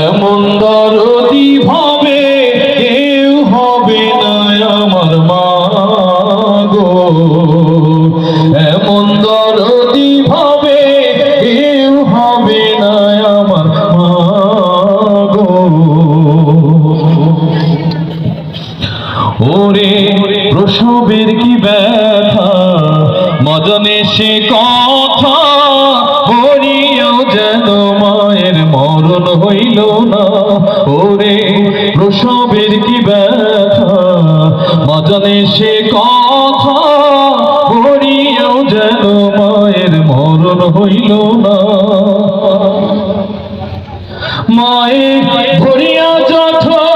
এমন দরদি ভাবে কেউ হবে না আমার মা গো, এমন দরদি ভাবে কেউ হবে না আমার মা গো। ওরে প্রসবের কি ব্যথা মজনে সে কথা, মরিয়াও যেন মায়ের মরণ হইল না। ওরে প্রসবের কি ব্যথা মজনে সে কথা, মরিয়াও যেন মায়ের মরণ হইল না। মায়ে ভরিয়া যথা